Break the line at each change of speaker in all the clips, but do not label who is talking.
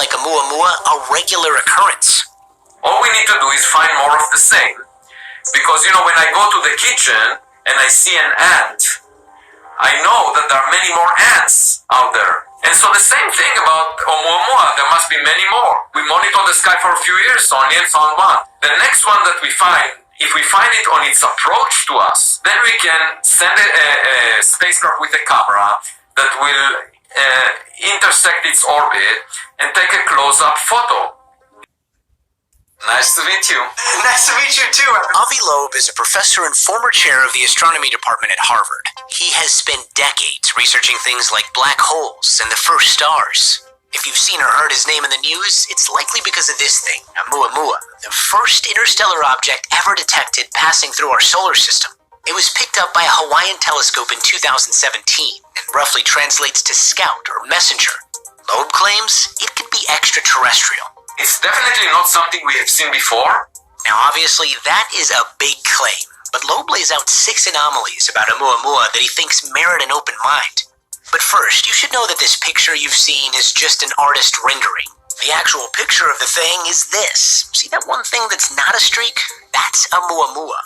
like Oumuamua a regular occurrence.
All we need to do is find more of the same. Because, when I go to the kitchen and I see an ant, I know that there are many more ants out there. And so the same thing about Oumuamua, there must be many more. We monitor the sky for a few years only and found one. The next one that we find, if we find it on its approach to us, then we can send a spacecraft with a camera that will intersect its orbit and take a close-up photo. Nice to meet you.
Nice to meet you too.
Avi Loeb is a professor and former chair of the astronomy department at Harvard. He has spent decades researching things like black holes and the first stars. If you've seen or heard his name in the news, it's likely because of this thing, Oumuamua, the first interstellar object ever detected passing through our solar system. It was picked up by a Hawaiian telescope in 2017 and roughly translates to scout or messenger. Loeb claims it could be extraterrestrial.
It's definitely not something we have seen before.
Now, obviously, that is a big claim, but Loeb lays out 6 anomalies about Oumuamua that he thinks merit an open mind. But first, you should know that this picture you've seen is just an artist rendering. The actual picture of the thing is this. See that one thing that's not a streak? That's Oumuamua.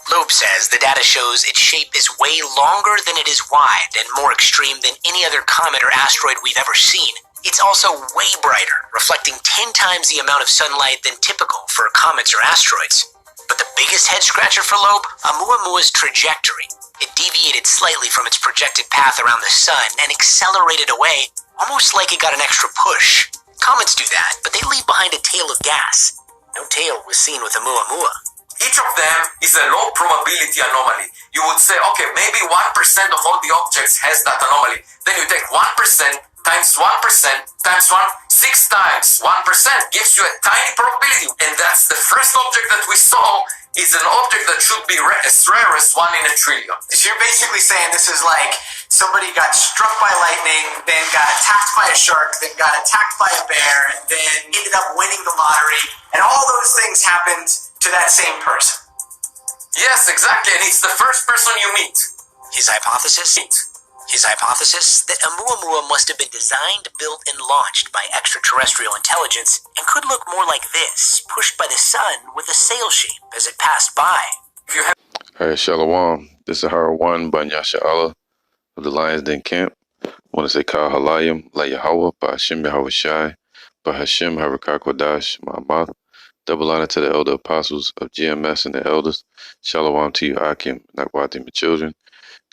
Loeb says the data shows its shape is way longer than it is wide and more extreme than any other comet or asteroid we've ever seen. It's also way brighter, reflecting 10 times the amount of sunlight than typical for comets or asteroids. But the biggest head-scratcher for Loeb? Oumuamua's trajectory. It deviated slightly from its projected path around the sun and accelerated away, almost like it got an extra push. Comets do that, but they leave behind a tail of gas. No tail was seen with Oumuamua.
Each of them is a low probability anomaly. You would say, okay, maybe 1% of all the objects has that anomaly. Then you take 1% times 1% times 6 times 1% gives you a tiny probability. And that's the first object that we saw is an object that should be as rare as 1 in a trillion.
So you're basically saying this is like somebody got struck by lightning, then got attacked by a shark, then got attacked by a bear, then ended up winning the lottery, and all those things happened to that same person.
Yes, exactly, and it's the first person you meet.
His hypothesis? His hypothesis that Oumuamua must have been designed, built, and launched by extraterrestrial intelligence and could look more like this, pushed by the sun with a sail shape as it passed by.
All right, Shalom. This is Harawan Banya Sha'ala of the Lions Den Camp. I want to say Ka Halayim La Yahweh, Ba Hashem Yahweh Shai, Ba Hashem Harakah Kodash Ma'amath. Double honor to the elder apostles of GMS and the elders. Shalom to you, Akim, Nakwatim, and children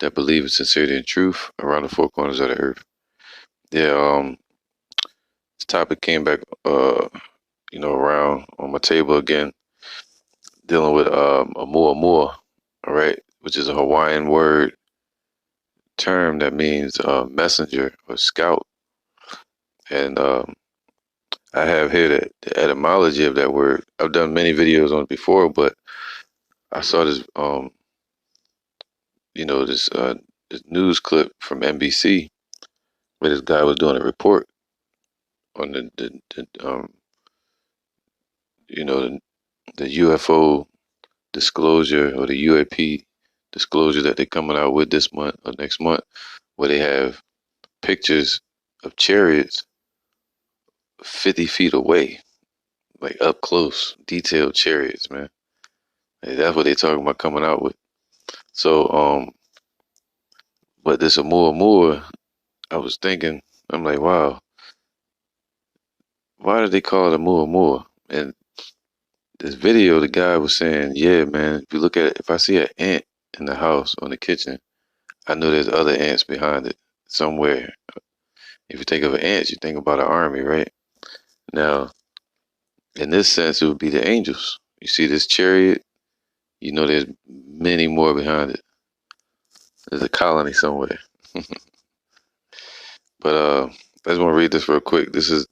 that believe in sincerity and truth around the 4 corners of the earth. Yeah, this topic came back, around on my table again, dealing with Oumuamua, all right, which is a Hawaiian word term that means messenger or scout. And I have here the etymology of that word. I've done many videos on it before, but I saw this, this news clip from NBC where this guy was doing a report on the UFO disclosure or the UAP disclosure that they're coming out with this month or next month, where they have pictures of chariots 50 feet away, like up close, detailed chariots, man. Like, that's what they're talking about coming out with. So, but this Oumuamua, I was thinking, I'm like, wow, why did they call it Oumuamua? And this video, the guy was saying, yeah, man, if you look at it, if I see an ant in the house on the kitchen, I know there's other ants behind it somewhere. If you think of an ant, you think about an army, right? Now, in this sense, it would be the angels. You see this chariot, you know there's many more behind it. There's a colony somewhere. But I just want to read this real quick. This is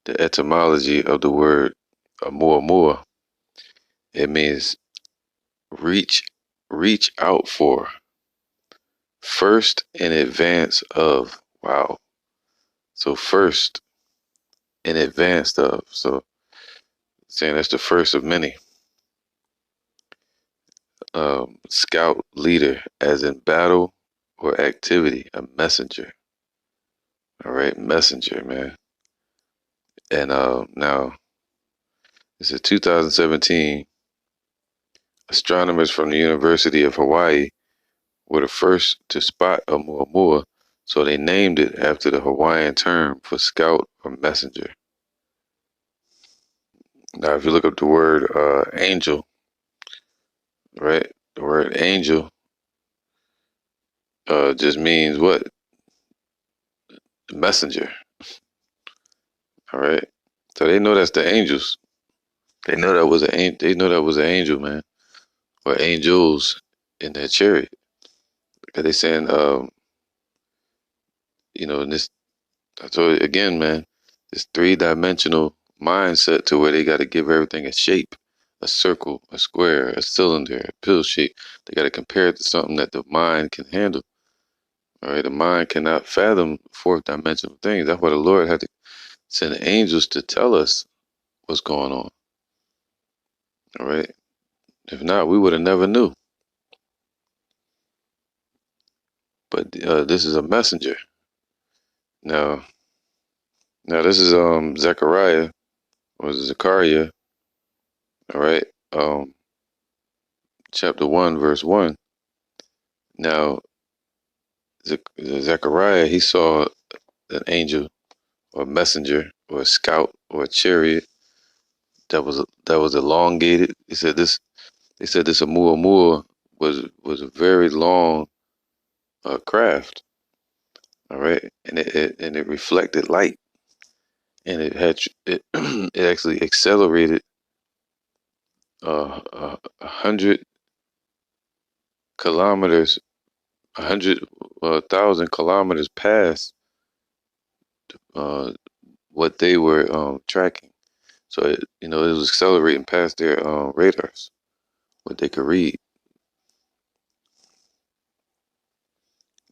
the etymology of the word Oumuamua. It means reach out for, first in advance of. Wow. So first in advance of. So saying that's the first of many. Scout leader, as in battle or activity, a messenger. All right, messenger, man. And now, it's a 2017. Astronomers from the University of Hawaii were the first to spot Oumuamua, so they named it after the Hawaiian term for scout or messenger. Now, if you look up the word angel, right? The word angel just means what? The messenger. All right. So they know that's the angels. They know that was an angel, man, or angels in their chariot. Because they saying, in this, I told you again, man, this 3-dimensional mindset to where they got to give everything a shape, a circle, a square, a cylinder, a pill shape. They got to compare it to something that the mind can handle. All right, the mind cannot fathom fourth dimensional things. That's why the Lord had to send angels to tell us what's going on. All right. If not, we would have never knew. But this is a messenger. Now, this is Zechariah or Zechariah. All right. Chapter 1, verse 1. Now, Zechariah, he saw an angel or a messenger or a scout or a chariot that was elongated. They said this Oumuamua was a very long craft. All right, and it reflected light, and it actually accelerated 100 kilometers, 100,000 kilometers past uh, what they were tracking. So it was accelerating past their radars, what they could read.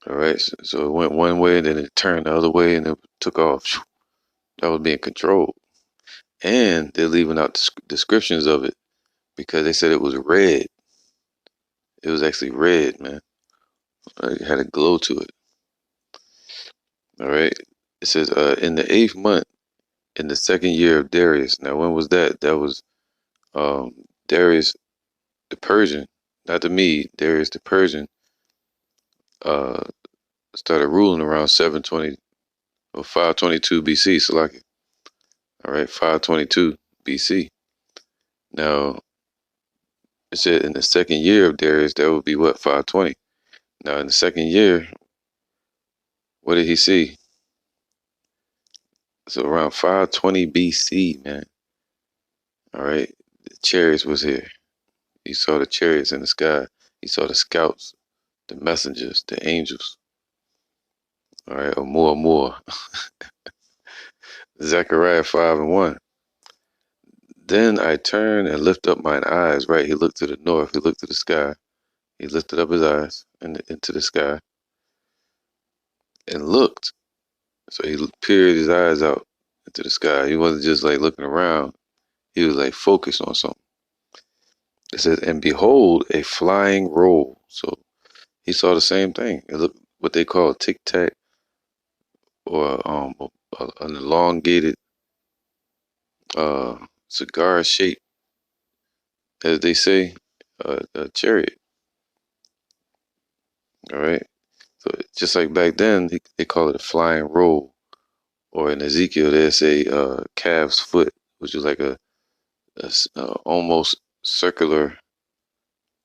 All right, so it went one way, then it turned the other way, and it took off. That was being controlled, and they're leaving out descriptions of it because they said it was red. It was actually red, man. It had a glow to it. All right. It says, in the 8th month, in the 2nd year of Darius. Now, when was that? That was Darius the Persian, not the Mede. Darius the Persian uh, started ruling around 720 or 522 BC. Salaki. All right, 522 BC. Now, it said in the 2nd year of Darius, that would be what, 520. Now, in the 2nd year, what did he see? So around 520 BC, man. All right, the chariots was here. He saw the chariots in the sky. He saw the scouts, the messengers, the angels. All right, or more. Zechariah 5 and 1. Then I turned and lifted up mine eyes. Right, he looked to the north. He looked to the sky. He lifted up his eyes into the sky and looked. So he peered his eyes out into the sky. He wasn't just like looking around. He was like focused on something. It says, and behold, a flying roll. So he saw the same thing. It looked what they call a tic tac or an elongated cigar shape, as they say, a chariot. All right. So just like back then, they call it a flying roll, or in Ezekiel they say calf's foot, which is like a almost circular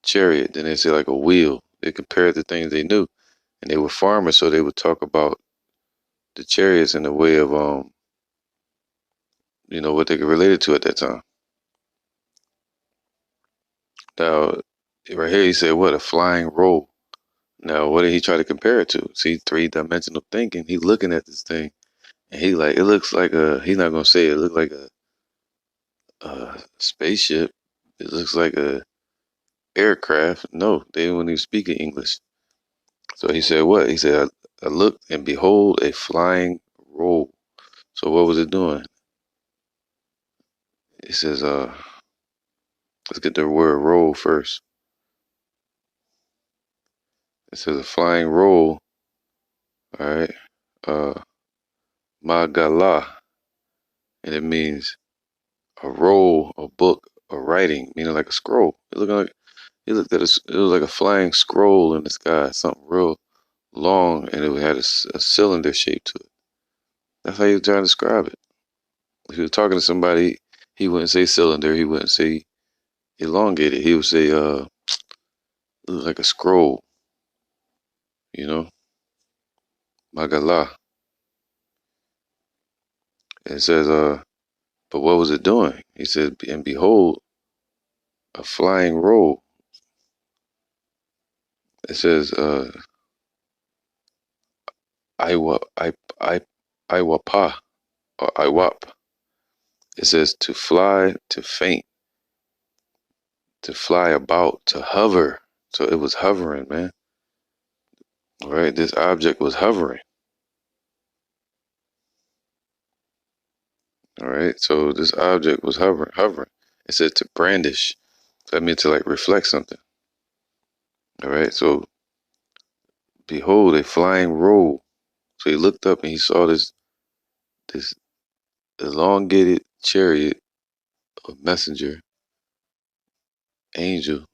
chariot. Then they say like a wheel. They compared the things they knew, and they were farmers, so they would talk about the chariots in the way of what they could relate it to at that time. Now, right here, he said, what, a flying roll. Now, what did he try to compare it to? See, 3-dimensional thinking. He looking at this thing, and he like, it looks like he's not going to say it, looked like a spaceship. It looks like a aircraft. No, they wouldn't even speak in English. So he said, what? He said, I looked, and behold, a flying roll. So what was it doing? He says, let's get the word roll first. It says a flying roll. All right. Magala. and it means a roll, a book, a writing, meaning like a scroll. It looked like he looked at it was like a flying scroll in the sky, something real long, and it had a cylinder shape to it. That's how he was trying to describe it. If he was talking to somebody, he wouldn't say cylinder. He wouldn't say elongated. He would say it looked like a scroll. You know, Magala. It says but what was it doing? He said, and behold, a flying roll. It says Iwa I Iwapa or Iwap. It says to fly, to faint, to fly about, to hover. So it was hovering, man. All right, this object was hovering. All right, so this object was hovering. It said to brandish. That meant to like reflect something. All right, so behold a flying roll. So he looked up and he saw this elongated chariot or messenger angel,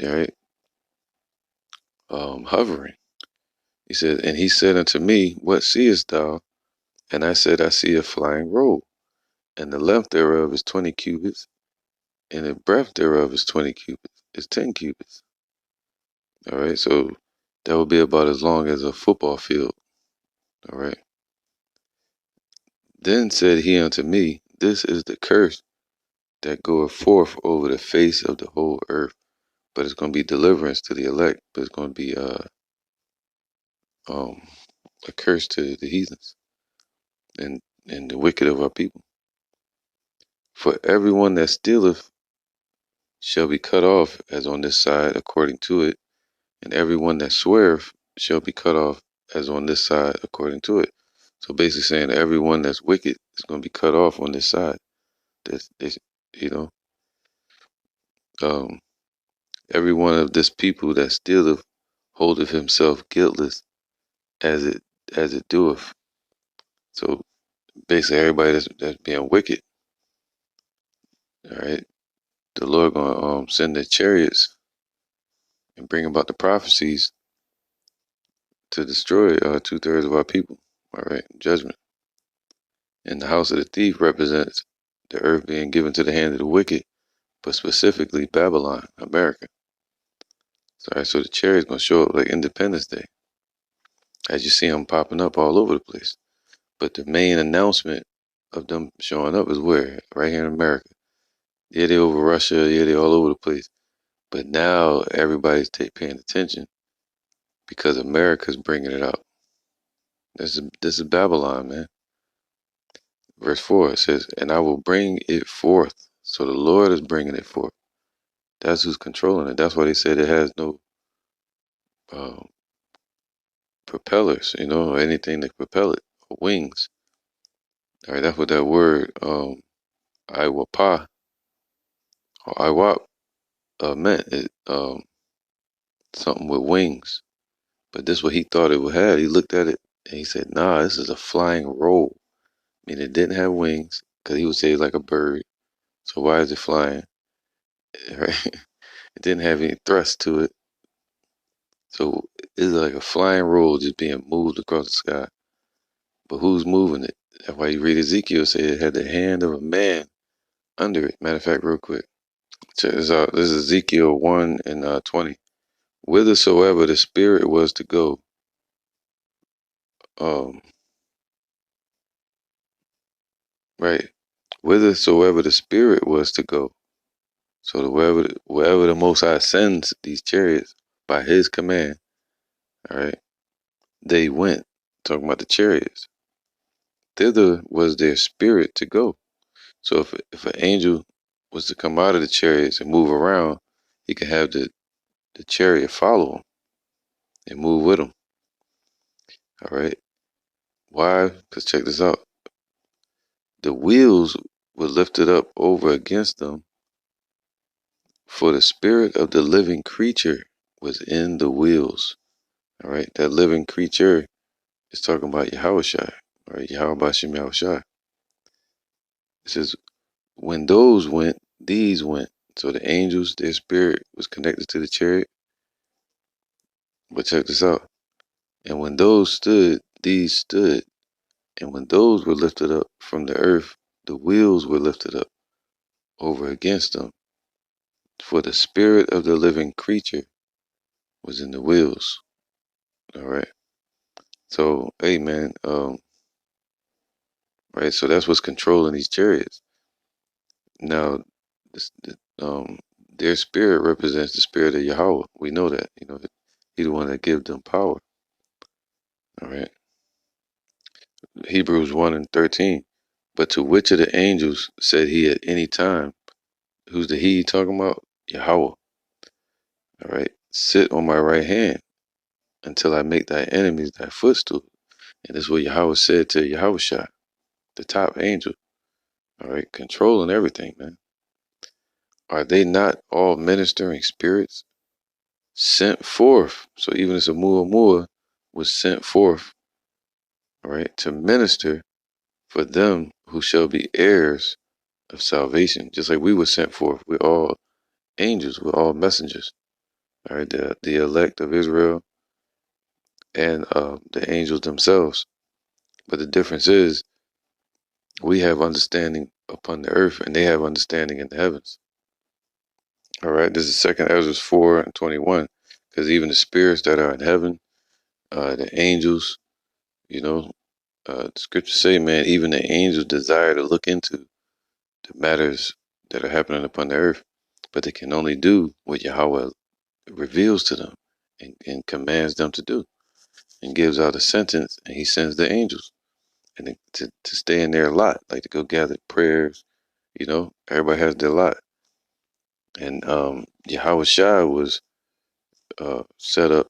right, hovering. He said, and he said unto me, what seest thou? And I said, I see a flying roll, and the length thereof is 20 cubits, and the breadth thereof is 20 cubits. It's 10 cubits. All right, so that would be about as long as a football field. All right. Then said he unto me, this is the curse that goeth forth over the face of the whole earth. But it's going to be deliverance to the elect, but it's going to be um, a curse to the heathens and the wicked of our people. For everyone that stealeth shall be cut off as on this side according to it, and everyone that sweareth shall be cut off as on this side according to it. So basically saying everyone that's wicked is going to be cut off on this side. That's, you know, um, every one of this people that stealeth holdeth himself guiltless as it doeth. So basically everybody that's being wicked, all right, the Lord gonna send the chariots and bring about the prophecies to destroy 2/3 of our people. All right, judgment. And the house of the thief represents the earth being given to the hand of the wicked, but specifically Babylon, America. So the chariots gonna show up like Independence Day, as you see them popping up all over the place. But the main announcement of them showing up is where? Right here in America. Yeah, they over Russia. Yeah, they all over the place. But now everybody's paying attention because America's bringing it out. This is Babylon, man. Verse 4 it says, and I will bring it forth. So the Lord is bringing it forth. That's who's controlling it. That's why they said it has no uh, propellers, or anything that propel it, or wings. All right, that's what that word Iwapa or Iwap meant. It something with wings. But this is what he thought it would have. He looked at it and he said, nah, this is a flying roll. I mean, it didn't have wings because he would say like a bird. So why is it flying? Right? It didn't have any thrust to it. So it's like a flying roll just being moved across the sky. But who's moving it? That's why you read Ezekiel say it had the hand of a man under it. Matter of fact, real quick. Check this out. This is Ezekiel 1 and 20. Whithersoever the spirit was to go, right? Whithersoever the spirit was to go. So wherever the Most High sends these chariots by his command, all right, they went. Talking about the chariots. Thither was their spirit to go. So if an angel was to come out of the chariots and move around, he could have the chariot follow him and move with him. All right. Why? Because check this out. The wheels were lifted up over against them, for the spirit of the living creature was in the wheels. All right. That living creature is talking about Yahushua, or Yahweh Bashim Yahushua. It says, when those went, these went. So the angels, their spirit was connected to the chariot. But check this out. And when those stood, these stood. And when those were lifted up from the earth, the wheels were lifted up over against them. For the spirit of the living creature was in the wheels. All right. So, hey, man, right. So that's what's controlling these chariots. Now, their spirit represents the spirit of Yahweh. We know that. He's the one that gives them power. All right. Hebrews 1:13. But to which of the angels said he at any time, who's the he talking about? Yahweh. All right. Sit on my right hand until I make thy enemies thy footstool. And this is what Yahweh said to Yahushua, the top angel. All right. Controlling everything, man. Are they not all ministering spirits sent forth? So even as Oumuamua was sent forth, all right, to minister for them who shall be heirs of salvation, just like we were sent forth. We're all angels, we're all messengers. All right, the elect of Israel and the angels themselves. But the difference is we have understanding upon the earth and they have understanding in the heavens. All right, this is 2 Ezra 4:21, because even the spirits that are in heaven, the angels, the scriptures say, man, even the angels desire to look into the matters that are happening upon the earth, but they can only do what Yahweh reveals to them and commands them to do, and gives out a sentence, and he sends the angels and to stay in their lot, like to go gather prayers. Everybody has their lot. And Yahweh Shai was set up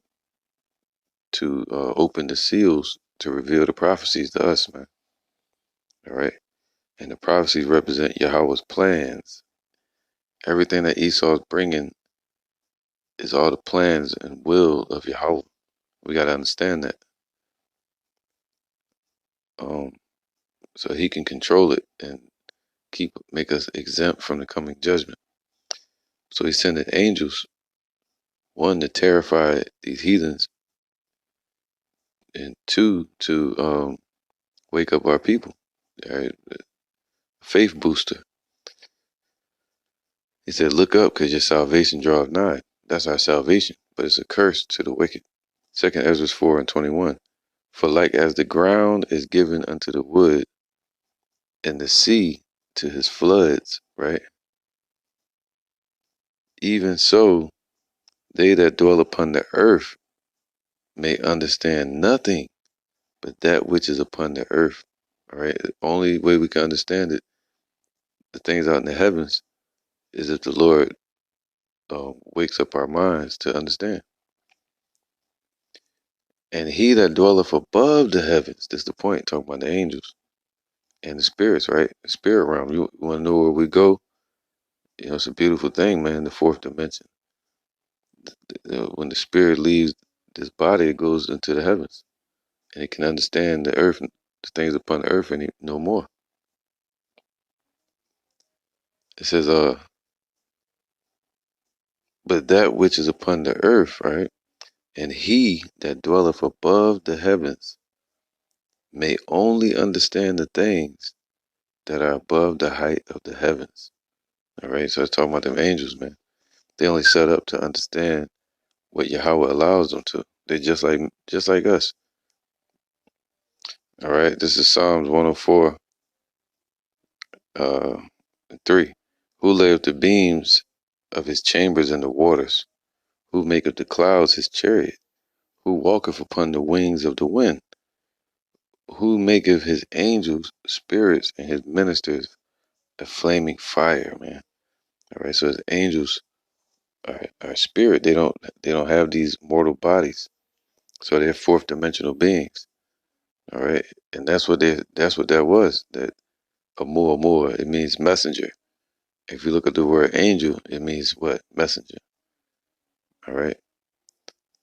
to open the seals to reveal the prophecies to us, man. All right. And the prophecies represent Yahweh's plans. Everything that Esau is bringing is all the plans and will of Yahweh. We got to understand that. So he can control it and make us exempt from the coming judgment. So he sent angels, one, to terrify these heathens, and two, to wake up our people. All right? Faith booster. He said, look up, because your salvation draweth nigh. That's our salvation, but it's a curse to the wicked. 2 Ezra 4:21. For like as the ground is given unto the wood, and the sea to his floods, right? Even so, they that dwell upon the earth may understand nothing but that which is upon the earth. All right. The only way we can understand it, the things out in the heavens, is if the Lord wakes up our minds to understand. And he that dwelleth above the heavens, that's the point, talking about the angels and the spirits, right? The spirit realm. You want to know where we go? It's a beautiful thing, man. The fourth dimension. When the spirit leaves this body, it goes into the heavens, and it can understand the earth, the things upon the earth, and no more. It says, but that which is upon the earth, right? And he that dwelleth above the heavens may only understand the things that are above the height of the heavens. All right, so it's talking about them angels, man. They only set up to understand what Yahweh allows them to. They're just like us. All right, this is Psalms 104, 3. Who layeth the beams of his chambers in the waters? Who maketh the clouds his chariot? Who walketh upon the wings of the wind? Who maketh his angels spirits and his ministers a flaming fire, man. All right, so his angels are spirit. They don't have these mortal bodies. So they're fourth dimensional beings. All right. And that's what that was. That Oumuamua, it means messenger. If you look at the word angel, it means what? Messenger. All right.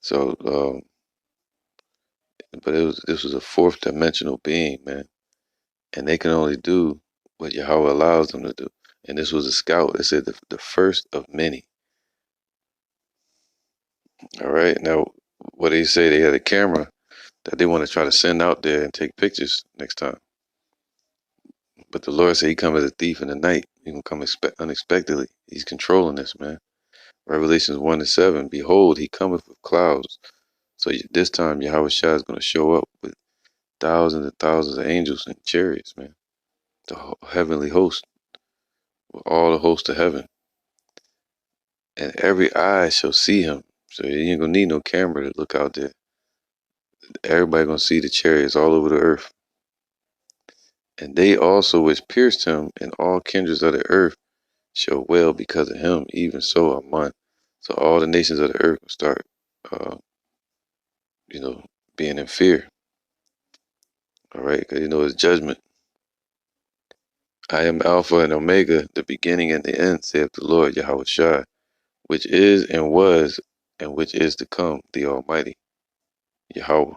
So but this was a fourth dimensional being, man. And they can only do what Yahweh allows them to do. And this was a scout. It said the first of many. All right. Now, what they say, they had a camera that they want to try to send out there and take pictures next time. But the Lord said he come as a thief in the night. He can come unexpectedly. He's controlling this, man. Revelations 1:7. Behold, he cometh with clouds. So this time Yahweh Shai is going to show up with thousands and thousands of angels and chariots, man. The heavenly host, with all the hosts of heaven. And every eye shall see him. So you ain't going to need no camera to look out there. Everybody going to see the chariots all over the earth. And they also which pierced him, and all kindreds of the earth shall wail because of him, even so Aman. So all the nations of the earth will start, being in fear. All right, because it's judgment. I am Alpha and Omega, the beginning and the end, saith the Lord Yahweh Shai, which is and was and which is to come, the Almighty, Yahweh.